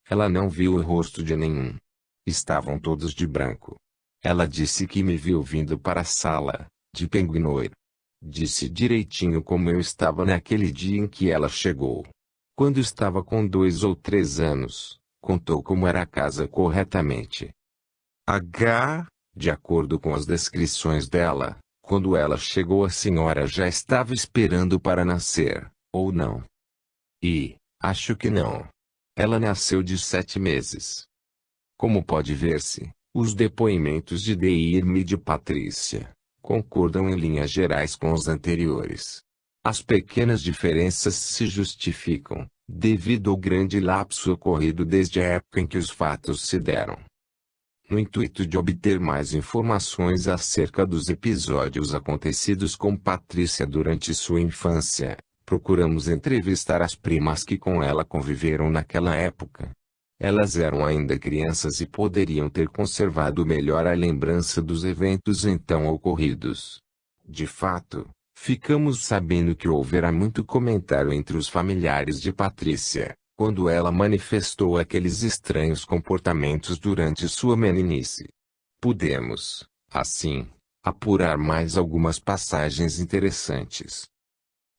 Ela não viu o rosto de nenhum. Estavam todos de branco. Ela disse que me viu vindo para a sala, de pinguinoiro. Disse direitinho como eu estava naquele dia em que ela chegou. Quando estava com 2 ou 3 anos, contou como era a casa corretamente. H. De acordo com as descrições dela, quando ela chegou a senhora já estava esperando para nascer, ou não? I. Acho que não. Ela nasceu de 7 meses. Como pode ver-se, os depoimentos de Deirme e de Patrícia concordam em linhas gerais com os anteriores. As pequenas diferenças se justificam, devido ao grande lapso ocorrido desde a época em que os fatos se deram. No intuito de obter mais informações acerca dos episódios acontecidos com Patrícia durante sua infância, procuramos entrevistar as primas que com ela conviveram naquela época. Elas eram ainda crianças e poderiam ter conservado melhor a lembrança dos eventos então ocorridos. De fato, ficamos sabendo que houvera muito comentário entre os familiares de Patrícia, quando ela manifestou aqueles estranhos comportamentos durante sua meninice. Pudemos, assim, apurar mais algumas passagens interessantes.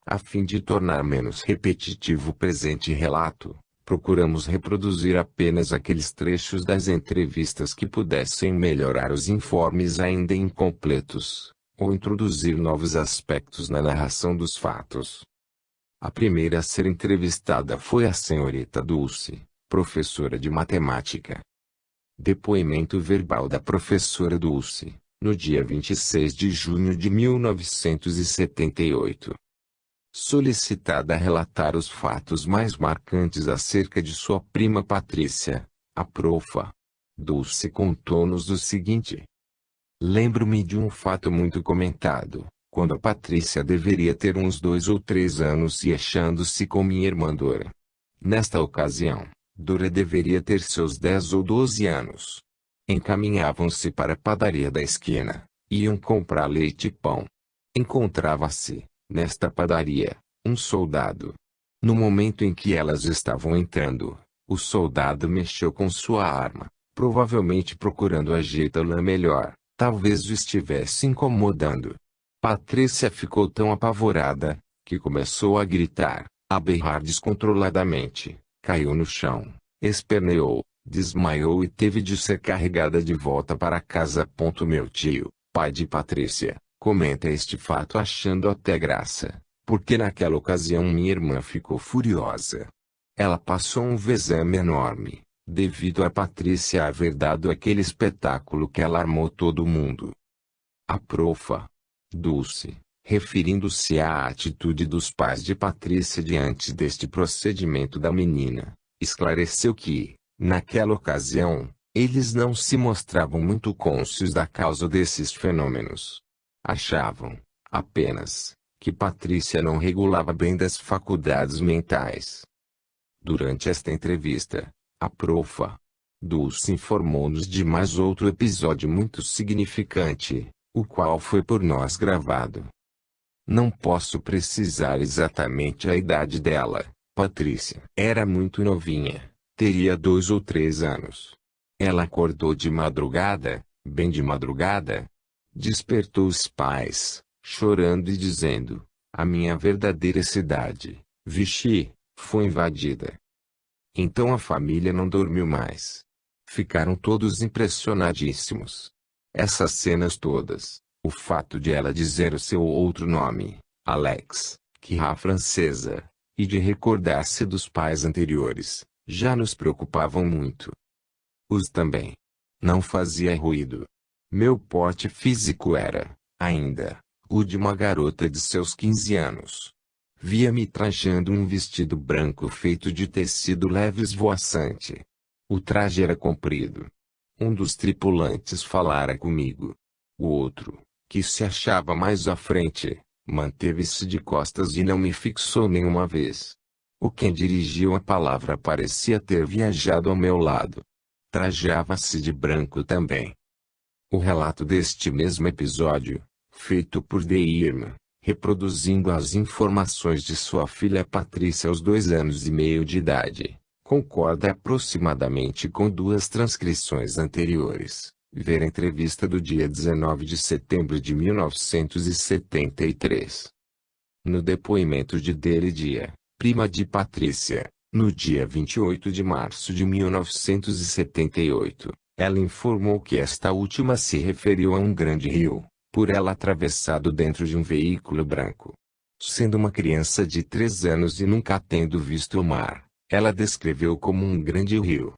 A fim de tornar menos repetitivo o presente relato, procuramos reproduzir apenas aqueles trechos das entrevistas que pudessem melhorar os informes ainda incompletos, ou introduzir novos aspectos na narração dos fatos. A primeira a ser entrevistada foi a senhorita Dulce, professora de matemática. Depoimento verbal da professora Dulce, no dia 26 de junho de 1978. Solicitada a relatar os fatos mais marcantes acerca de sua prima Patrícia, a profa. Dulce contou-nos o seguinte. Lembro-me de um fato muito comentado, quando a Patrícia deveria ter uns 2 ou 3 anos e achando-se com minha irmã Dora. Nesta ocasião, Dora deveria ter seus 10 ou 12 anos. Encaminhavam-se para a padaria da esquina, iam comprar leite e pão. Encontrava-se, nesta padaria, um soldado. No momento em que elas estavam entrando, o soldado mexeu com sua arma, provavelmente procurando ajeitá-la melhor, talvez o estivesse incomodando. Patrícia ficou tão apavorada, que começou a gritar, a berrar descontroladamente, caiu no chão, esperneou, desmaiou e teve de ser carregada de volta para casa. Meu tio, pai de Patrícia, comenta este fato achando até graça, porque naquela ocasião minha irmã ficou furiosa. Ela passou um vexame enorme, devido a Patrícia haver dado aquele espetáculo que alarmou todo mundo. A profa. Dulce, referindo-se à atitude dos pais de Patrícia diante deste procedimento da menina, esclareceu que, naquela ocasião, eles não se mostravam muito cônscios da causa desses fenômenos. Achavam, apenas, que Patrícia não regulava bem das faculdades mentais. Durante esta entrevista, a profa. Dulce informou-nos de mais outro episódio muito significante, o qual foi por nós gravado. Não posso precisar exatamente a idade dela. Patrícia era muito novinha, teria 2 ou 3 anos. Ela acordou de madrugada, bem de madrugada. Despertou os pais, chorando e dizendo, a minha verdadeira cidade, Vichy, foi invadida. Então a família não dormiu mais. Ficaram todos impressionadíssimos. Essas cenas todas, o fato de ela dizer o seu outro nome, Alex, que é francesa, e de recordar-se dos pais anteriores, já nos preocupavam muito. Os também. Não fazia ruído. Meu porte físico era, ainda, o de uma garota de seus 15 anos. Via-me trajando um vestido branco feito de tecido leve esvoaçante. O traje era comprido. Um dos tripulantes falara comigo. O outro, que se achava mais à frente, manteve-se de costas e não me fixou nenhuma vez. O quem dirigiu a palavra parecia ter viajado ao meu lado. Trajava-se de branco também. O relato deste mesmo episódio, feito por Deirma, reproduzindo as informações de sua filha Patrícia aos 2 anos e meio de idade, concorda aproximadamente com 2 transcrições anteriores. Ver a entrevista do dia 19 de setembro de 1973. No depoimento de Delidia, prima de Patrícia, no dia 28 de março de 1978, ela informou que esta última se referiu a um grande rio, por ela atravessado dentro de um veículo branco. Sendo uma criança de 3 anos e nunca tendo visto o mar, ela descreveu como um grande rio.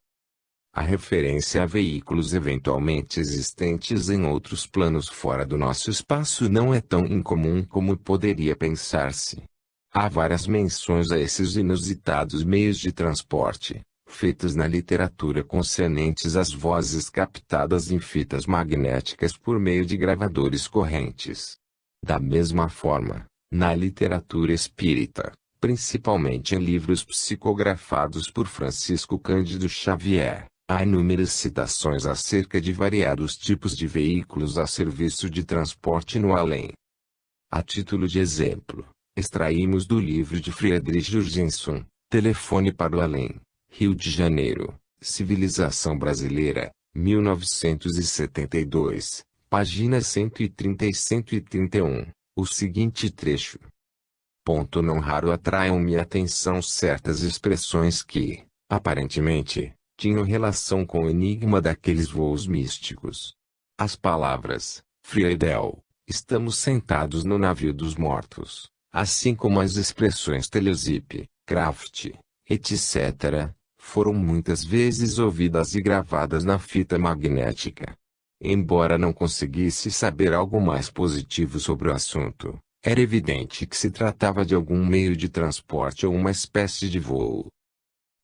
A referência a veículos eventualmente existentes em outros planos fora do nosso espaço não é tão incomum como poderia pensar-se. Há várias menções a esses inusitados meios de transporte, feitas na literatura concernentes às vozes captadas em fitas magnéticas por meio de gravadores correntes. Da mesma forma, na literatura espírita, principalmente em livros psicografados por Francisco Cândido Xavier, há inúmeras citações acerca de variados tipos de veículos a serviço de transporte no além. A título de exemplo, extraímos do livro de Friedrich Jurgenson, Telefone para o Além, Rio de Janeiro, Civilização Brasileira, 1972, páginas 130 e 131, o seguinte trecho. Não raro atraem minha atenção certas expressões que, aparentemente, tinham relação com o enigma daqueles voos místicos. As palavras, Friedel, estamos sentados no navio dos mortos, assim como as expressões Telesip, Kraft, etc., foram muitas vezes ouvidas e gravadas na fita magnética. Embora não conseguisse saber algo mais positivo sobre o assunto, era evidente que se tratava de algum meio de transporte ou uma espécie de voo.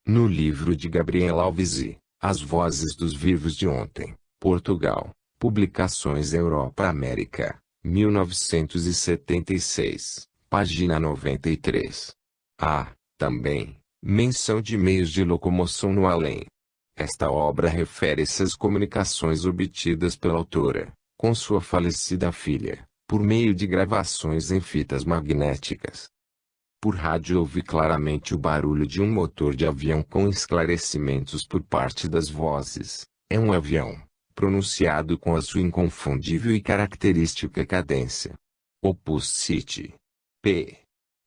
No livro de Gabriel Alves e As Vozes dos Vivos de Ontem, Portugal, Publicações Europa-América, 1976, página 93. Há, também, menção de meios de locomoção no além. Esta obra refere-se às comunicações obtidas pela autora, com sua falecida filha, por meio de gravações em fitas magnéticas. Por rádio ouvi claramente o barulho de um motor de avião com esclarecimentos por parte das vozes. É um avião, pronunciado com a sua inconfundível e característica cadência. Opus City. P.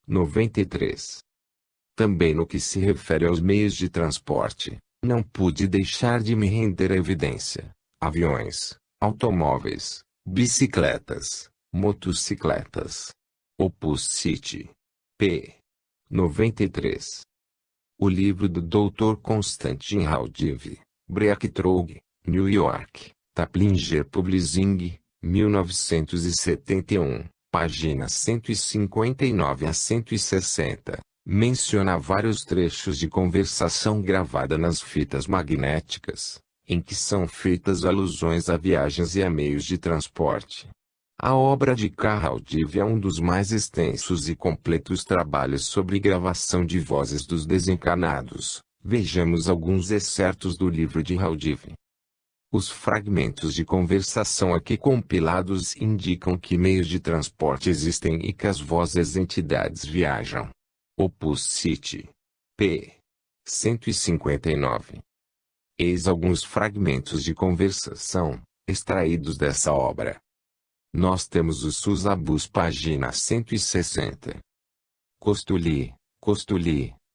93. Também no que se refere aos meios de transporte, não pude deixar de me render à evidência. Aviões, automóveis, bicicletas, motocicletas. Opus City. P. 93. O livro do Dr. Konstantin Raudive, Breakthrough, New York, Taplinger Publishing, 1971, páginas 159 a 160, menciona vários trechos de conversação gravada nas fitas magnéticas, em que são feitas alusões a viagens e a meios de transporte. A obra de Raudive é um dos mais extensos e completos trabalhos sobre gravação de vozes dos desencarnados. Vejamos alguns excertos do livro de Raudive. Os fragmentos de conversação aqui compilados indicam que meios de transporte existem e que as vozes entidades viajam. Opus City. P. 159. Eis alguns fragmentos de conversação, extraídos dessa obra. Nós temos o Susabus página 160. Costuli,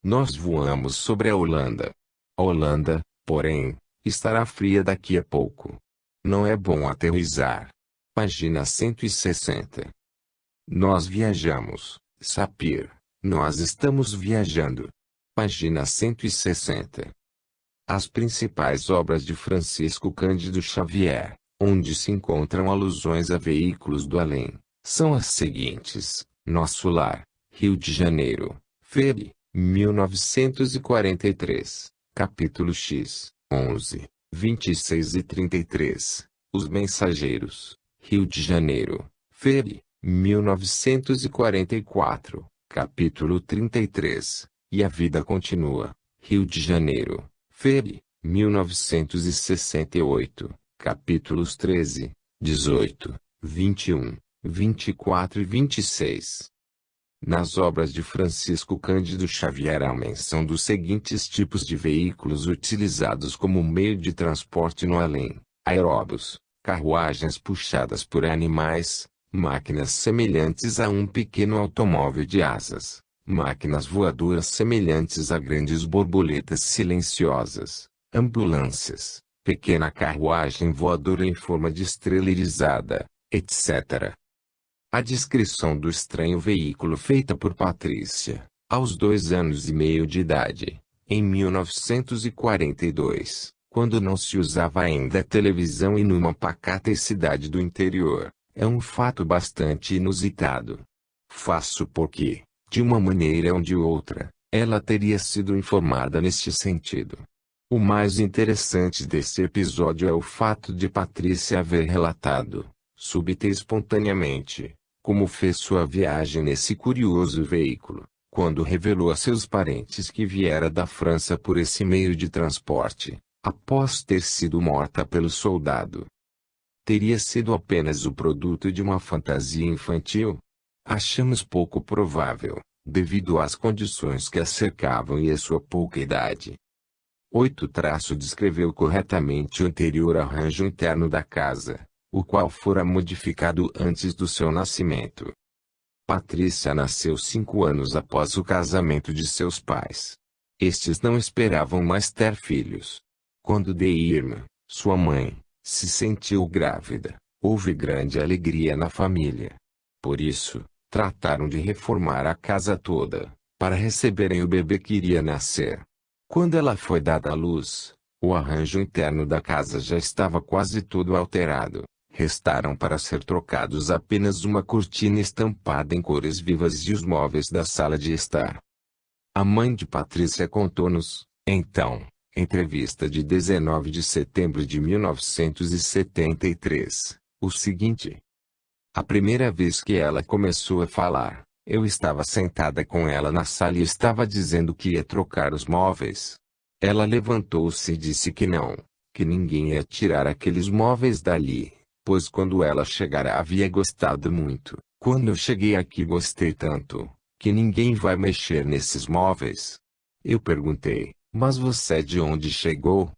nós voamos sobre a Holanda. A Holanda, porém, estará fria daqui a pouco. Não é bom aterrissar. Página 160. Nós viajamos, Sapir, nós estamos viajando. Página 160. As principais obras de Francisco Cândido Xavier, onde se encontram alusões a veículos do além, são as seguintes: Nosso Lar, Rio de Janeiro, Feb. 1943, capítulo X, 11, 26 e 33, Os Mensageiros, Rio de Janeiro, Feb. 1944, capítulo 33, E a Vida Continua, Rio de Janeiro, Feb. 1968. Capítulos 13, 18, 21, 24 e 26. Nas obras de Francisco Cândido Xavier há menção dos seguintes tipos de veículos utilizados como meio de transporte no além: aeróbus, carruagens puxadas por animais, máquinas semelhantes a um pequeno automóvel de asas, máquinas voadoras semelhantes a grandes borboletas silenciosas, ambulâncias, pequena carruagem voadora em forma de estrela irisada, etc. A descrição do estranho veículo feita por Patrícia, aos 2 anos e meio de idade, em 1942, quando não se usava ainda televisão e numa pacata cidade do interior, é um fato bastante inusitado. Faço porque, de uma maneira ou de outra, ela teria sido informada neste sentido. O mais interessante desse episódio é o fato de Patrícia haver relatado, súbita e espontaneamente, como fez sua viagem nesse curioso veículo, quando revelou a seus parentes que viera da França por esse meio de transporte, após ter sido morta pelo soldado. Teria sido apenas o produto de uma fantasia infantil? Achamos pouco provável, devido às condições que a cercavam e a sua pouca idade. 8. Descreveu corretamente o anterior arranjo interno da casa, o qual fora modificado antes do seu nascimento. Patrícia nasceu 5 anos após o casamento de seus pais. Estes não esperavam mais ter filhos. Quando Irma, sua mãe, se sentiu grávida, houve grande alegria na família. Por isso, trataram de reformar a casa toda, para receberem o bebê que iria nascer. Quando ela foi dada à luz, o arranjo interno da casa já estava quase todo alterado. Restaram para ser trocados apenas uma cortina estampada em cores vivas e os móveis da sala de estar. A mãe de Patrícia contou-nos, então, entrevista de 19 de setembro de 1973, o seguinte. A primeira vez que ela começou a falar, eu estava sentada com ela na sala e estava dizendo que ia trocar os móveis. Ela levantou-se e disse que não, que ninguém ia tirar aqueles móveis dali, pois quando ela chegara havia gostado muito. Quando eu cheguei aqui gostei tanto, que ninguém vai mexer nesses móveis. Eu perguntei, mas você de onde chegou?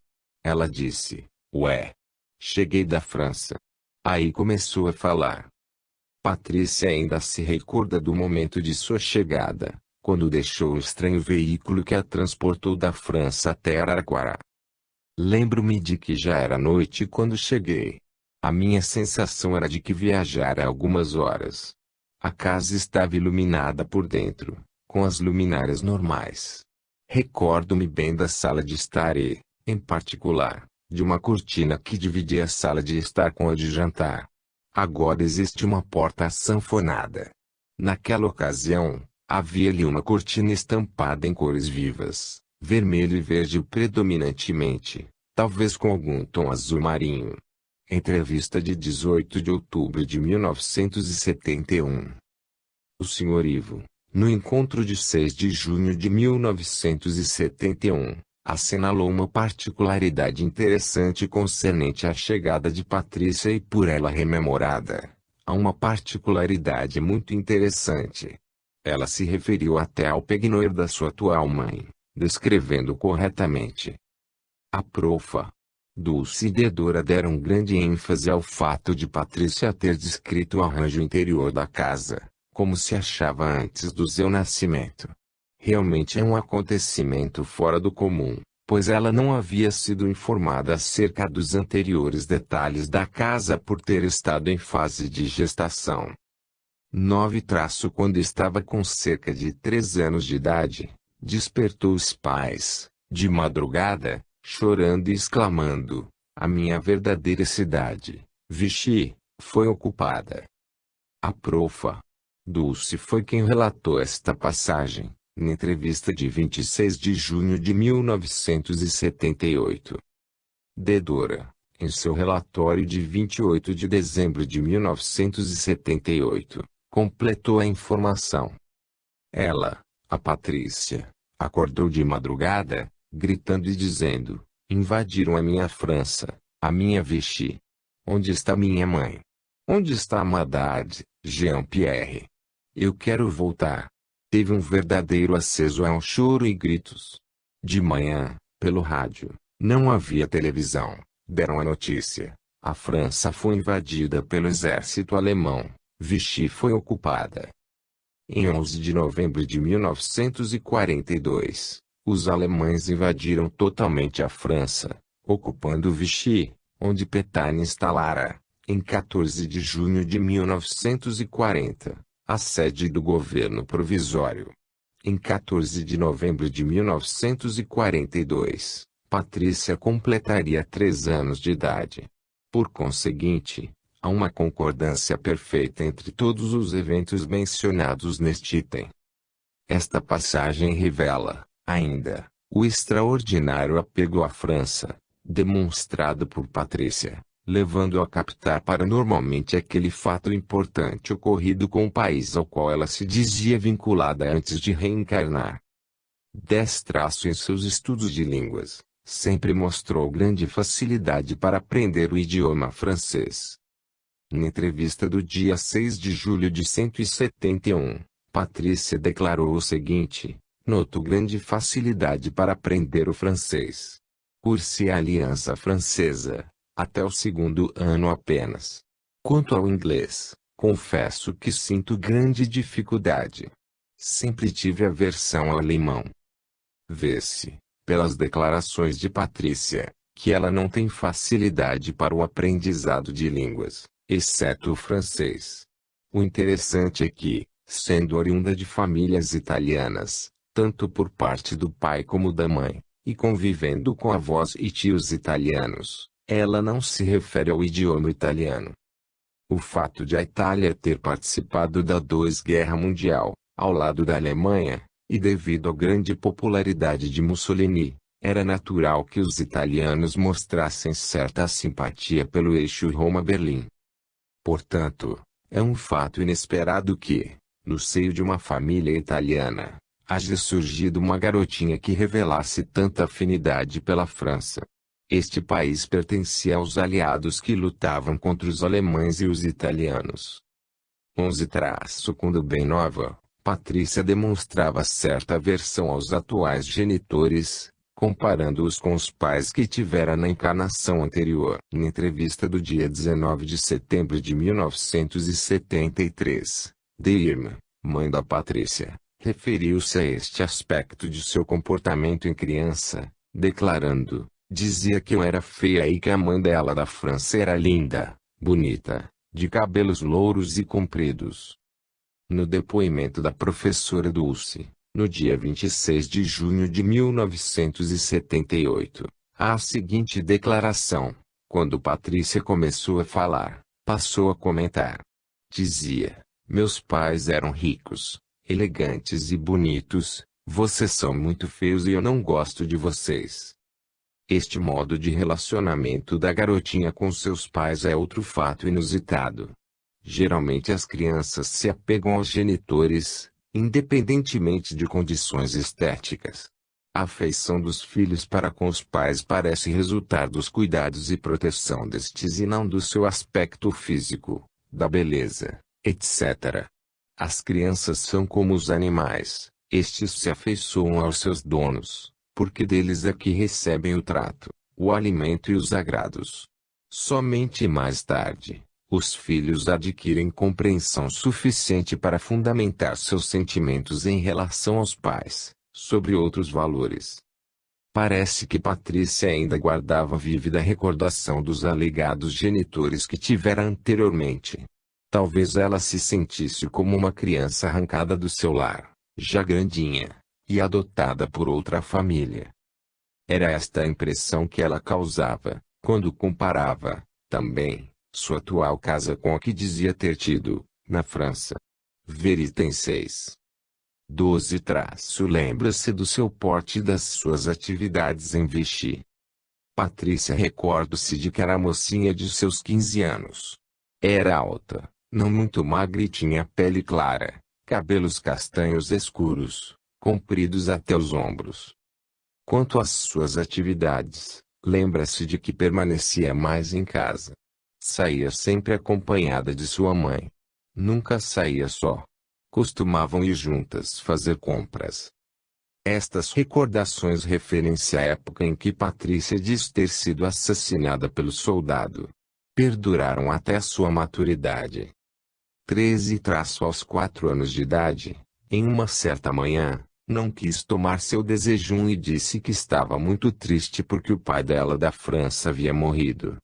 Ela disse, ué, cheguei da França. Aí começou a falar. Patrícia ainda se recorda do momento de sua chegada, quando deixou o estranho veículo que a transportou da França até Araraquara. Lembro-me de que já era noite quando cheguei. A minha sensação era de que viajara algumas horas. A casa estava iluminada por dentro, com as luminárias normais. Recordo-me bem da sala de estar e, em particular, de uma cortina que dividia a sala de estar com a de jantar. Agora existe uma porta sanfonada. Naquela ocasião, havia ali uma cortina estampada em cores vivas, vermelho e verde predominantemente, talvez com algum tom azul marinho. Entrevista de 18 de outubro de 1971. O Sr. Ivo, no encontro de 6 de junho de 1971, assinalou uma particularidade interessante concernente à chegada de Patrícia e por ela rememorada. Há uma particularidade muito interessante. Ela se referiu até ao pegnoir da sua atual mãe, descrevendo corretamente. A profa. Dulce e Dedora deram grande ênfase ao fato de Patrícia ter descrito o arranjo interior da casa, como se achava antes do seu nascimento. Realmente é um acontecimento fora do comum, pois ela não havia sido informada acerca dos anteriores detalhes da casa por ter estado em fase de gestação. 9. Quando estava com cerca de 3 anos de idade, despertou os pais, de madrugada, chorando e exclamando, a minha verdadeira cidade, Vichy, foi ocupada. A profa. Dulce foi quem relatou esta passagem, na entrevista de 26 de junho de 1978. Dedora, em seu relatório de 28 de dezembro de 1978, completou a informação. Ela, a Patrícia, acordou de madrugada, gritando e dizendo, invadiram a minha França, a minha Vichy. Onde está minha mãe? Onde está Madame Jean-Pierre? Eu quero voltar. Teve um verdadeiro aceso a um choro e gritos. De manhã, pelo rádio, não havia televisão, deram a notícia. A França foi invadida pelo exército alemão, Vichy foi ocupada. Em 11 de novembro de 1942, os alemães invadiram totalmente a França, ocupando Vichy, onde Pétain instalara, em 14 de junho de 1940, a sede do governo provisório. Em 14 de novembro de 1942, Patrícia completaria 3 anos de idade. Por conseguinte, há uma concordância perfeita entre todos os eventos mencionados neste item. Esta passagem revela, ainda, o extraordinário apego à França, demonstrado por Patrícia, levando-a a captar paranormalmente aquele fato importante ocorrido com o país ao qual ela se dizia vinculada antes de reencarnar. 10. Em seus estudos de línguas, sempre mostrou grande facilidade para aprender o idioma francês. Na entrevista do dia 6 de julho de 171, Patrícia declarou o seguinte: noto grande facilidade para aprender o francês. Cursei a Aliança Francesa, até o segundo ano apenas. Quanto ao inglês, confesso que sinto grande dificuldade. Sempre tive aversão ao alemão. Vê-se, pelas declarações de Patrícia, que ela não tem facilidade para o aprendizado de línguas, exceto o francês. O interessante é que, sendo oriunda de famílias italianas, tanto por parte do pai como da mãe, e convivendo com avós e tios italianos, ela não se refere ao idioma italiano. O fato de a Itália ter participado da Guerra Mundial, ao lado da Alemanha, e devido à grande popularidade de Mussolini, era natural que os italianos mostrassem certa simpatia pelo eixo Roma-Berlim. Portanto, é um fato inesperado que, no seio de uma família italiana, haja surgido uma garotinha que revelasse tanta afinidade pela França. Este país pertencia aos aliados que lutavam contra os alemães e os italianos. 11. Quando bem nova, Patrícia demonstrava certa aversão aos atuais genitores, comparando-os com os pais que tivera na encarnação anterior. Em entrevista do dia 19 de setembro de 1973, Irma, mãe da Patrícia, referiu-se a este aspecto de seu comportamento em criança, declarando: dizia que eu era feia e que a mãe dela da França era linda, bonita, de cabelos louros e compridos. No depoimento da professora Dulce, no dia 26 de junho de 1978, há a seguinte declaração: quando Patrícia começou a falar, passou a comentar. Dizia: meus pais eram ricos, elegantes e bonitos, vocês são muito feios e eu não gosto de vocês. Este modo de relacionamento da garotinha com seus pais é outro fato inusitado. Geralmente as crianças se apegam aos genitores, independentemente de condições estéticas. A afeição dos filhos para com os pais parece resultar dos cuidados e proteção destes e não do seu aspecto físico, da beleza, etc. As crianças são como os animais, estes se afeiçoam aos seus donos, porque deles é que recebem o trato, o alimento e os agrados. Somente mais tarde, os filhos adquirem compreensão suficiente para fundamentar seus sentimentos em relação aos pais, sobre outros valores. Parece que Patrícia ainda guardava vívida recordação dos alegados genitores que tivera anteriormente. Talvez ela se sentisse como uma criança arrancada do seu lar, já grandinha, e adotada por outra família. Era esta a impressão que ela causava, quando comparava, também, sua atual casa com a que dizia ter tido, na França. Ver item 6. 12. Lembra-se do seu porte e das suas atividades em Vichy. Patrícia recorda-se de que era mocinha de seus 15 anos. Era alta, não muito magra e tinha pele clara, cabelos castanhos escuros, compridos até os ombros. Quanto às suas atividades, lembra-se de que permanecia mais em casa. Saía sempre acompanhada de sua mãe. Nunca saía só. Costumavam ir juntas fazer compras. Estas recordações referem-se à época em que Patrícia diz ter sido assassinada pelo soldado. Perduraram até a sua maturidade. 13. Aos 4 anos de idade, em uma certa manhã, não quis tomar seu desejum e disse que estava muito triste porque o pai dela da França havia morrido.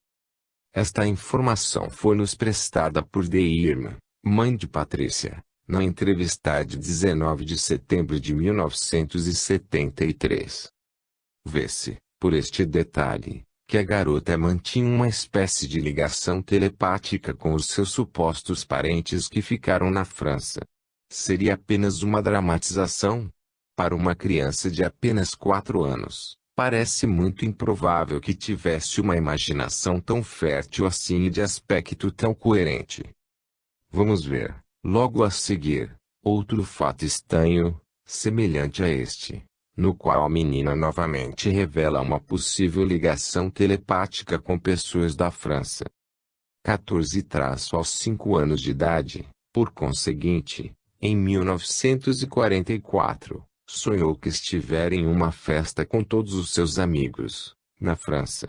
Esta informação foi-nos prestada por Irma, mãe de Patrícia, na entrevista de 19 de setembro de 1973. Vê-se, por este detalhe, que a garota mantinha uma espécie de ligação telepática com os seus supostos parentes que ficaram na França. Seria apenas uma dramatização? Para uma criança de apenas 4 anos, parece muito improvável que tivesse uma imaginação tão fértil assim e de aspecto tão coerente. Vamos ver, logo a seguir, outro fato estranho, semelhante a este, no qual a menina novamente revela uma possível ligação telepática com pessoas da França. 14 aos 5 anos de idade. Por conseguinte, em 1944, sonhou que estivera em uma festa com todos os seus amigos, na França.